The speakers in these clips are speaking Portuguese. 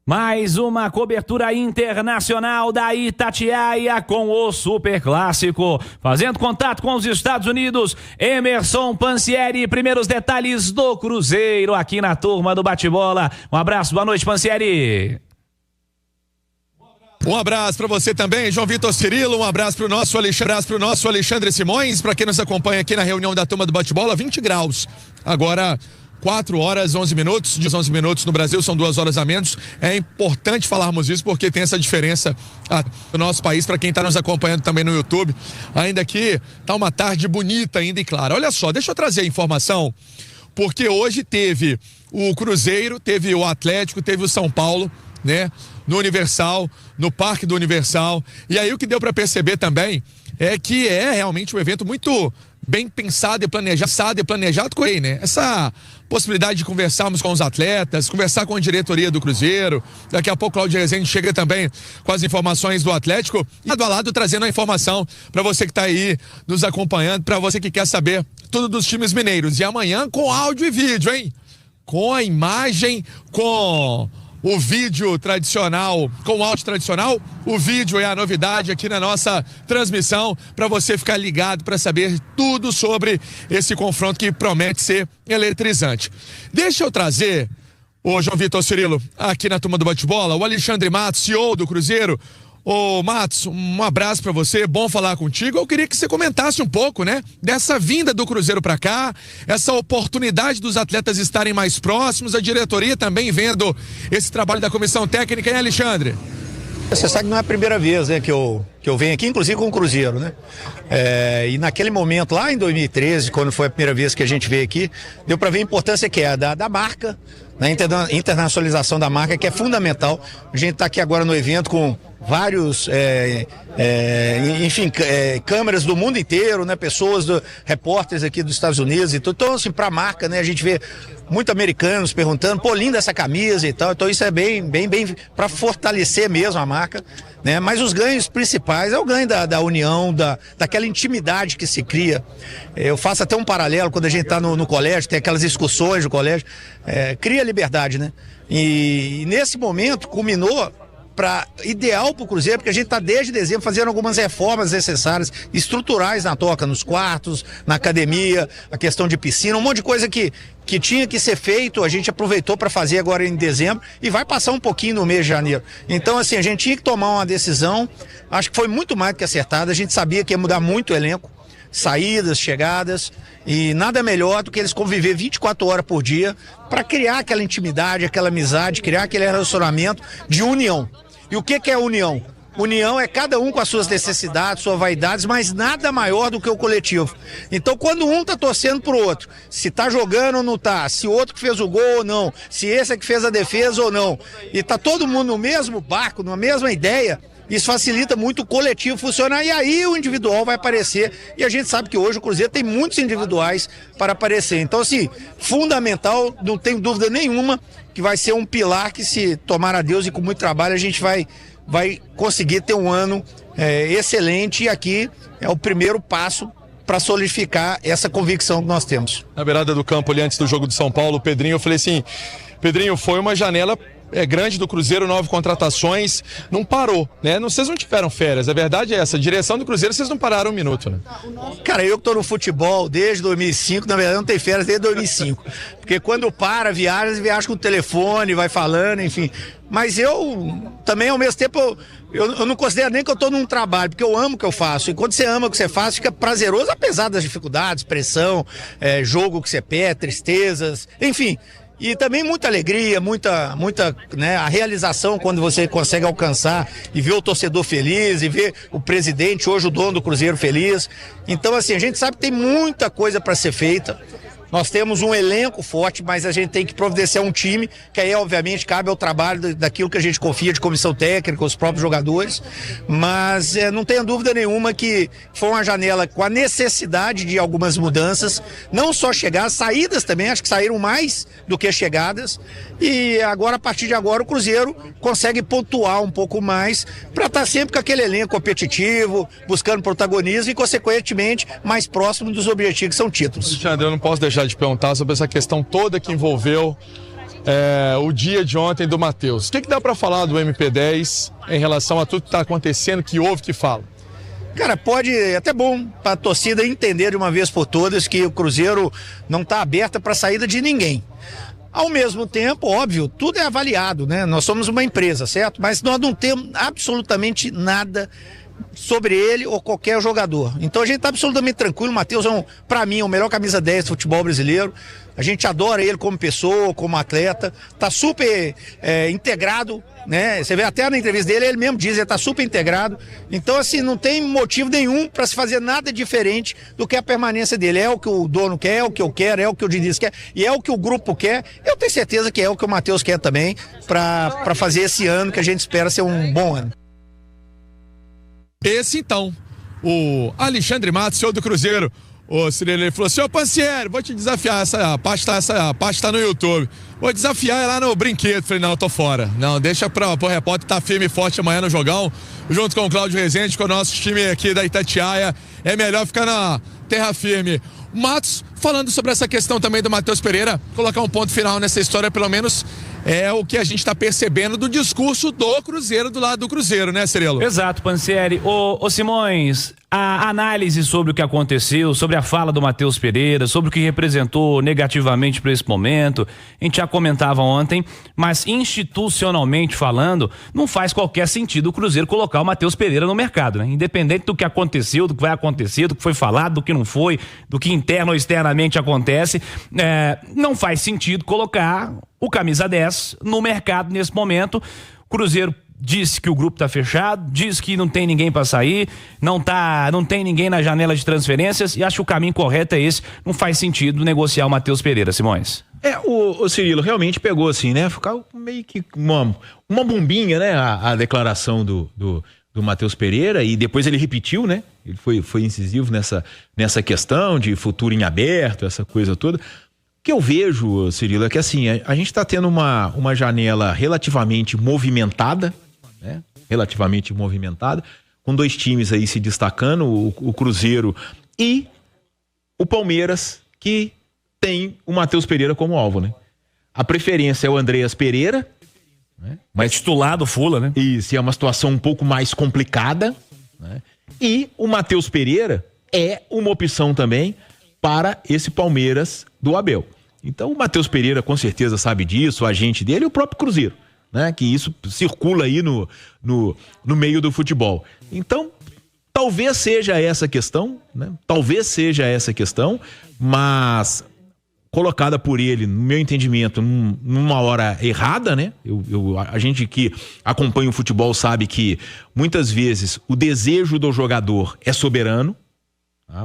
Mais uma cobertura internacional da Itatiaia com o Super Clássico. Fazendo contato com os Estados Unidos, Emerson Pansieri. Primeiros detalhes do Cruzeiro aqui na turma do bate-bola. Um abraço, boa noite, Pansieri. Um abraço para você também, João Vitor Cirilo. Um abraço para o nosso Alexandre Simões. Para quem nos acompanha aqui na reunião da turma do bate-bola, 20 graus. Agora 4 horas 11 minutos, 11 minutos no Brasil, são 2 horas a menos. É importante falarmos isso porque tem essa diferença no nosso país, para quem está nos acompanhando também no YouTube. Ainda que tá uma tarde bonita ainda e clara. Olha só, deixa eu trazer a informação, porque hoje teve o Cruzeiro, teve o Atlético, teve o São Paulo, né? No Universal, no Parque do Universal. E aí o que deu para perceber também é que é realmente um evento muito bem pensado e planejado com ele, né? Essa possibilidade de conversarmos com os atletas, conversar com a diretoria do Cruzeiro. Daqui a pouco Cláudio Rezende chega também com as informações do Atlético e lado a lado trazendo a informação para você que está aí nos acompanhando, para você que quer saber tudo dos times mineiros. E amanhã com áudio e vídeo, hein? Com a imagem, com o vídeo tradicional, com o áudio tradicional, o vídeo é a novidade aqui na nossa transmissão, para você ficar ligado, para saber tudo sobre esse confronto que promete ser eletrizante. Deixa eu trazer, o João Vitor Cirilo, aqui na turma do bate-bola, o Alexandre Matos, CEO do Cruzeiro. Ô Matos, um abraço pra você, bom falar contigo. Eu queria que você comentasse um pouco, né, dessa vinda do Cruzeiro pra cá, essa oportunidade dos atletas estarem mais próximos, a diretoria também vendo esse trabalho da comissão técnica, hein, Alexandre? Você sabe que não é a primeira vez, né, que eu venho aqui, inclusive com o Cruzeiro, né? E naquele momento, lá em 2013, quando foi a primeira vez que a gente veio aqui, deu para ver a importância que é da marca, na internacionalização da marca, que é fundamental. A gente está aqui agora no evento com vários, câmeras do mundo inteiro, né? Pessoas, repórteres aqui dos Estados Unidos e tudo. Então, assim, para a marca, né? A gente vê muito americanos perguntando, pô, linda essa camisa e tal. Então, isso é bem para fortalecer mesmo a marca, né? Mas os ganhos principais é o ganho da união, daquela intimidade que se cria. Eu faço até um paralelo quando a gente está no colégio, tem aquelas excursões do colégio, cria liberdade, né? E nesse momento culminou ideal para o Cruzeiro, porque a gente está desde dezembro fazendo algumas reformas necessárias, estruturais na toca, nos quartos, na academia, a questão de piscina, um monte de coisa que tinha que ser feito, a gente aproveitou para fazer agora em dezembro e vai passar um pouquinho no mês de janeiro. Então, assim, a gente tinha que tomar uma decisão, acho que foi muito mais do que acertada, a gente sabia que ia mudar muito o elenco, saídas, chegadas, e nada melhor do que eles conviver 24 horas por dia para criar aquela intimidade, aquela amizade, criar aquele relacionamento de união. E o que é união? União é cada um com as suas necessidades, suas vaidades, mas nada maior do que o coletivo. Então, quando um tá torcendo pro outro, se tá jogando ou não tá, se o outro que fez o gol ou não, se esse é que fez a defesa ou não, e tá todo mundo no mesmo barco, na mesma ideia, isso facilita muito o coletivo funcionar, e aí o individual vai aparecer, e a gente sabe que hoje o Cruzeiro tem muitos individuais para aparecer. Então, assim, fundamental, não tenho dúvida nenhuma que vai ser um pilar que, se tomar a Deus e com muito trabalho, a gente vai conseguir ter um ano excelente, e aqui é o primeiro passo para solidificar essa convicção que nós temos. Na beirada do campo ali, antes do jogo de São Paulo, o Pedrinho, eu falei assim, Pedrinho, foi uma janela grande do Cruzeiro, 9 contratações, não parou, né? Vocês não tiveram férias, a verdade é essa, a direção do Cruzeiro, vocês não pararam um minuto, né? Cara, eu que tô no futebol desde 2005, na verdade não tenho férias desde 2005, porque quando viaja com o telefone, vai falando, enfim, mas eu também, ao mesmo tempo, eu não considero nem que eu tô num trabalho, porque eu amo o que eu faço, e quando você ama o que você faz, fica prazeroso, apesar das dificuldades, pressão, jogo que você perde, tristezas, enfim. E também muita alegria, muita, né, a realização quando você consegue alcançar e ver o torcedor feliz, e ver o presidente, hoje o dono do Cruzeiro, feliz. Então, assim, a gente sabe que tem muita coisa para ser feita. Nós temos um elenco forte, mas a gente tem que providenciar um time, que aí, obviamente, cabe ao trabalho daquilo que a gente confia de comissão técnica, os próprios jogadores. Mas não tenha dúvida nenhuma que foi uma janela com a necessidade de algumas mudanças, não só chegadas, saídas também, acho que saíram mais do que chegadas. E agora, a partir de agora, o Cruzeiro consegue pontuar um pouco mais para estar sempre com aquele elenco competitivo, buscando protagonismo e, consequentemente, mais próximo dos objetivos que são títulos. Alexandre, eu não posso deixar de perguntar sobre essa questão toda que envolveu o dia de ontem do Matheus. O que dá para falar do MP10 em relação a tudo que está acontecendo, que houve, que fala? Cara, pode até bom para a torcida entender de uma vez por todas que o Cruzeiro não está aberto para a saída de ninguém. Ao mesmo tempo, óbvio, tudo é avaliado, né? Nós somos uma empresa, certo? Mas nós não temos absolutamente nada sobre ele ou qualquer jogador. Então a gente está absolutamente tranquilo. O Matheus para mim, é o melhor camisa 10 do futebol brasileiro. A gente adora ele como pessoa, como atleta. Tá super integrado, né? Você vê até na entrevista dele, ele mesmo diz, ele tá super integrado. Então, assim, não tem motivo nenhum para se fazer nada diferente do que a permanência dele. É o que o dono quer, é o que eu quero, é o que o Diniz quer e é o que o grupo quer. Eu tenho certeza que é o que o Matheus quer também para fazer esse ano que a gente espera ser um bom ano. Esse então, o Alexandre Matos, senhor do Cruzeiro. Ô, Cirilo, ele falou assim: ô Pansieri, vou te desafiar, essa parte tá no YouTube. Vou desafiar lá no brinquedo. Falei, não, eu tô fora. Não, deixa pro repórter tá firme e forte amanhã no jogão, junto com o Cláudio Rezende, com o nosso time aqui da Itatiaia. É melhor ficar na terra firme. O Matos, falando sobre essa questão também do Matheus Pereira, colocar um ponto final nessa história, pelo menos é o que a gente está percebendo do discurso do Cruzeiro, do lado do Cruzeiro, né, Cirilo? Exato, Pansieri. Ô Simões, a análise sobre o que aconteceu, sobre a fala do Matheus Pereira, sobre o que representou negativamente para esse momento, a gente já comentava ontem, mas institucionalmente falando, não faz qualquer sentido o Cruzeiro colocar o Matheus Pereira no mercado, né? Independente do que aconteceu, do que vai acontecer, do que foi falado, do que não foi, do que interno ou externamente acontece, não faz sentido colocar o camisa 10 no mercado nesse momento. O Cruzeiro disse que o grupo tá fechado, diz que não tem ninguém para sair, não tem ninguém na janela de transferências, e acho que o caminho correto é esse. Não faz sentido negociar o Matheus Pereira, Simões. O Cirilo realmente pegou assim, né? Ficou meio que uma bombinha, né? A declaração do Matheus Pereira, e depois ele repetiu, né? Ele foi incisivo nessa questão de futuro em aberto, essa coisa toda. O que eu vejo, Cirilo, é que assim, a gente está tendo uma janela relativamente movimentada, né? Relativamente movimentada, com dois times aí se destacando, o Cruzeiro e o Palmeiras, que tem o Matheus Pereira como alvo, né? A preferência é o Andreas Pereira, né? Mas titular do Fula, né? Isso, é uma situação um pouco mais complicada, né? E o Matheus Pereira é uma opção também para esse Palmeiras do Abel. Então o Matheus Pereira com certeza sabe disso, o agente dele e o próprio Cruzeiro, né? Que isso circula aí no meio do futebol. Então, talvez seja essa questão, né? Talvez seja essa questão, mas colocada por ele, no meu entendimento, numa hora errada, né? A gente que acompanha o futebol sabe que muitas vezes o desejo do jogador é soberano.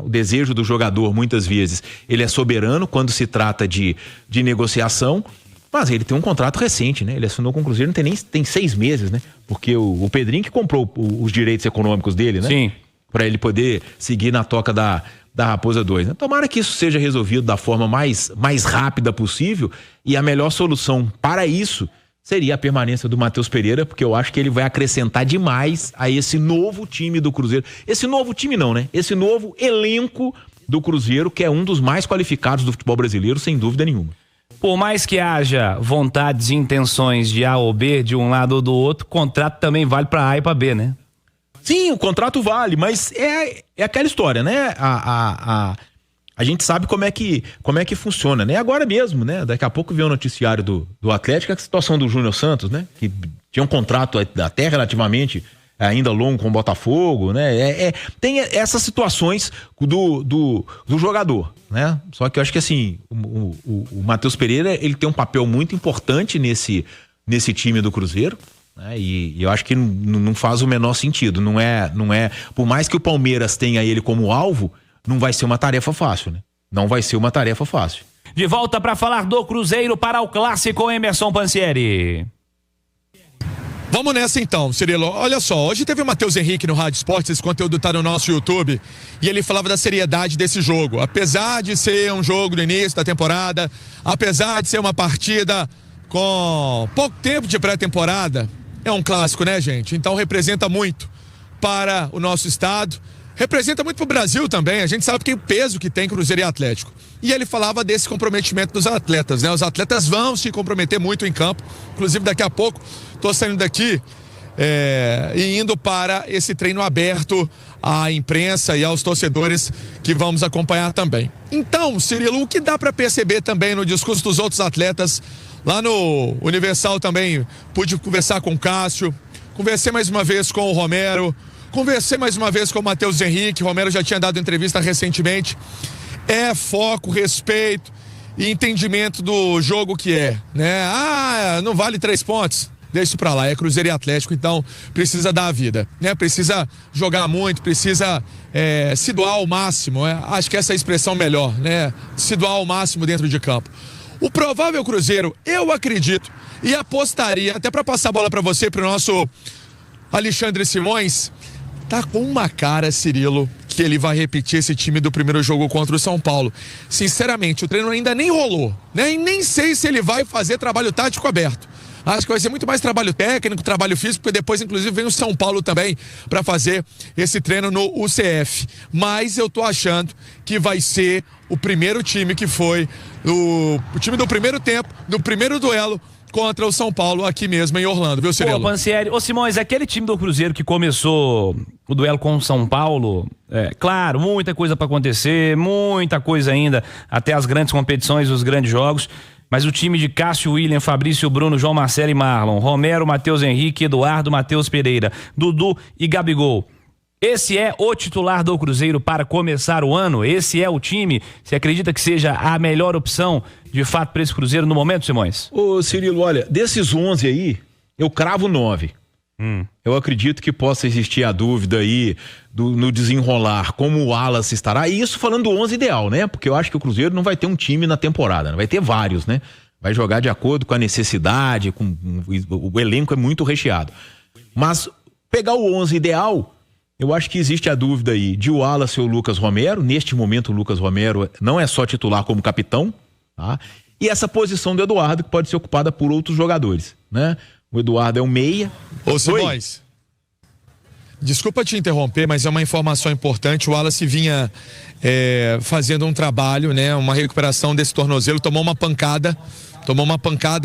O desejo do jogador, muitas vezes, ele é soberano quando se trata de negociação, mas ele tem um contrato recente, né? Ele assinou com o Cruzeiro, tem 6 meses, né? Porque o Pedrinho que comprou os direitos econômicos dele, né? Sim. Para ele poder seguir na toca da Raposa 2, né? Tomara que isso seja resolvido da forma mais rápida possível, e a melhor solução para isso seria a permanência do Matheus Pereira, porque eu acho que ele vai acrescentar demais a esse novo time do Cruzeiro. Esse novo time não, né? Esse novo elenco do Cruzeiro, que é um dos mais qualificados do futebol brasileiro, sem dúvida nenhuma. Por mais que haja vontades e intenções de A ou B, de um lado ou do outro, o contrato também vale para A e para B, né? Sim, o contrato vale, mas é aquela história, né? A gente sabe como é que funciona, né? Agora mesmo, né? Daqui a pouco vem o noticiário do Atlético, a situação do Júnior Santos, né? Que tinha um contrato até relativamente ainda longo com o Botafogo, né? Tem essas situações do jogador, né? Só que eu acho que assim, o Matheus Pereira, ele tem um papel muito importante nesse time do Cruzeiro, né? E eu acho que não faz o menor sentido, não é, por mais que o Palmeiras tenha ele como alvo, não vai ser uma tarefa fácil, né? Não vai ser uma tarefa fácil. De volta para falar do Cruzeiro para o clássico, Emerson Pansieri. Vamos nessa então, Cirilo. Olha só, hoje teve o Matheus Henrique no Rádio Esportes, esse conteúdo tá no nosso YouTube, e ele falava da seriedade desse jogo. Apesar de ser um jogo no início da temporada, apesar de ser uma partida com pouco tempo de pré-temporada, é um clássico, né, gente? Então representa muito para o nosso estado. representa muito pro Brasil também. A gente sabe que o peso que tem Cruzeiro e Atlético. E ele falava desse comprometimento dos atletas, né? Os atletas vão se comprometer muito em campo. Inclusive, daqui a pouco, tô saindo daqui e indo para esse treino aberto à imprensa e aos torcedores que vamos acompanhar também. Então, Cirilo, o que dá para perceber também no discurso dos outros atletas, lá no Universal também pude conversar com o Cássio, conversei mais uma vez com o Romero, conversei mais uma vez com o Matheus Henrique. O Romero já tinha dado entrevista recentemente. É foco, respeito e entendimento do jogo que é, né? Não vale 3 pontos. Deixa isso pra lá, é Cruzeiro e Atlético, então precisa dar a vida, né? Precisa jogar muito, precisa se doar ao máximo, acho que essa é a expressão melhor, né? Se doar ao máximo dentro de campo. O provável Cruzeiro, eu acredito e apostaria, até para passar a bola para você, pro nosso Alexandre Simões, tá com uma cara, Cirilo, que ele vai repetir esse time do primeiro jogo contra o São Paulo. Sinceramente, o treino ainda nem rolou, né? E nem sei se ele vai fazer trabalho tático aberto. Acho que vai ser muito mais trabalho técnico, trabalho físico, porque depois, inclusive, vem o São Paulo também para fazer esse treino no UCF. Mas eu tô achando que vai ser o primeiro time que foi o time do primeiro tempo, do primeiro duelo contra o São Paulo aqui mesmo em Orlando, viu, Cirilo? Ô, Pansieri, ô Simões, aquele time do Cruzeiro que começou o duelo com o São Paulo, claro, muita coisa para acontecer, muita coisa ainda, até as grandes competições, os grandes jogos. Mas o time de Cássio, William, Fabrício, Bruno, João Marcelo e Marlon, Romero, Matheus Henrique, Eduardo, Matheus Pereira, Dudu e Gabigol. Esse é o titular do Cruzeiro para começar o ano? Esse é o time? Você acredita que seja a melhor opção, de fato, para esse Cruzeiro no momento, Simões? Ô, Cirilo, olha, desses 11 aí, eu cravo 9. Eu acredito que possa existir a dúvida aí no desenrolar como o Wallace estará, e isso falando do 11 ideal, né? Porque eu acho que o Cruzeiro não vai ter um time na temporada, né? Vai ter vários, né? Vai jogar de acordo com a necessidade, o elenco é muito recheado. Mas pegar o 11 ideal, eu acho que existe a dúvida aí de Wallace ou Lucas Romero. Neste momento o Lucas Romero não é só titular como capitão, tá? E essa posição do Eduardo que pode ser ocupada por outros jogadores, né? O Eduardo é um meia. Ô, Simões, desculpa te interromper, mas é uma informação importante. O Wallace vinha fazendo um trabalho, né? Uma recuperação desse tornozelo, tomou uma pancada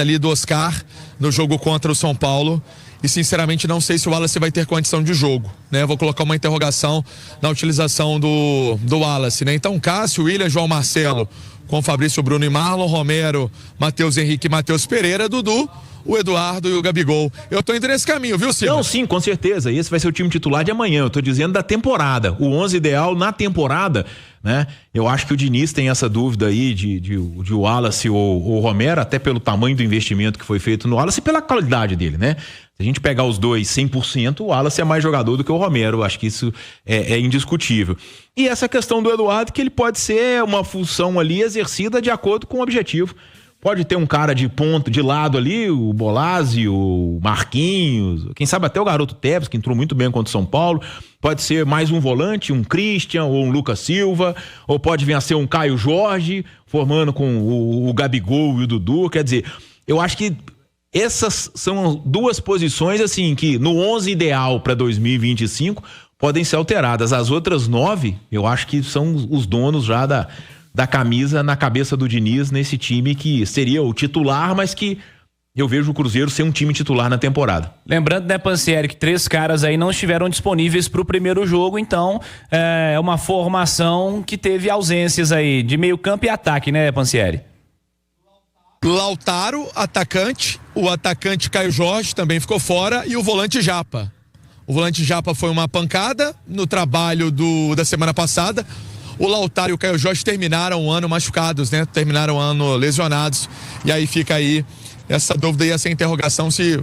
ali do Oscar no jogo contra o São Paulo. E sinceramente não sei se o Wallace vai ter condição de jogo, né? Vou colocar uma interrogação na utilização do Wallace, né? Então, Cássio, William, João Marcelo, com Fabrício, Bruno e Marlon, Romero, Matheus Henrique e Matheus Pereira, Dudu, o Eduardo e o Gabigol. Eu tô indo nesse caminho, viu, Ciro? Não, sim, com certeza. Esse vai ser o time titular de amanhã. Eu tô dizendo da temporada. O 11 ideal na temporada, né? Eu acho que o Diniz tem essa dúvida aí de Wallace ou Romero, até pelo tamanho do investimento que foi feito no Wallace e pela qualidade dele, né? Se a gente pegar os dois 100%, o Wallace é mais jogador do que o Romero. Eu acho que isso é indiscutível. E essa questão do Eduardo, que ele pode ser uma função ali exercida de acordo com o objetivo. Pode ter um cara de ponto, de lado ali, o Bolazzi, o Marquinhos, quem sabe até o garoto Tevez, que entrou muito bem contra o São Paulo. Pode ser mais um volante, um Christian ou um Lucas Silva, ou pode vir a ser um Caio Jorge, formando com o Gabigol e o Dudu. Quer dizer, eu acho que essas são duas posições assim que no 11 ideal para 2025 podem ser alteradas. As outras 9, eu acho que são os donos já da camisa na cabeça do Diniz nesse time que seria o titular, mas que eu vejo o Cruzeiro ser um time titular na temporada. Lembrando, né, Pansieri, que 3 caras aí não estiveram disponíveis para o primeiro jogo, então é uma formação que teve ausências aí de meio campo e ataque, né, Pansieri? Lautaro, atacante, o atacante Caio Jorge também ficou fora e o volante Japa. O volante Japa foi uma pancada no trabalho da semana passada. O Lautaro e o Caio Jorge terminaram o ano machucados, né? Terminaram o ano lesionados. E aí fica aí essa dúvida e essa interrogação se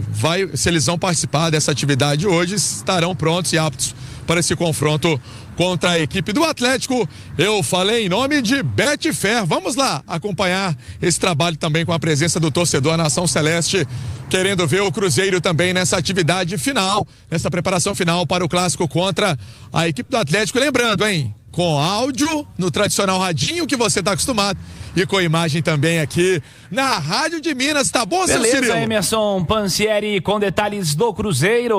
eles vão participar dessa atividade hoje, estarão prontos e aptos para esse confronto contra a equipe do Atlético. Eu falei em nome de Betfair. Vamos lá acompanhar esse trabalho também com a presença do torcedor Nação Celeste, querendo ver o Cruzeiro também nessa atividade final, nessa preparação final para o clássico contra a equipe do Atlético. Lembrando, hein? Com áudio no tradicional radinho que você está acostumado e com imagem também aqui na Rádio de Minas. Tá bom, seu Cirilo? Beleza, Emerson Pansieri com detalhes do Cruzeiro.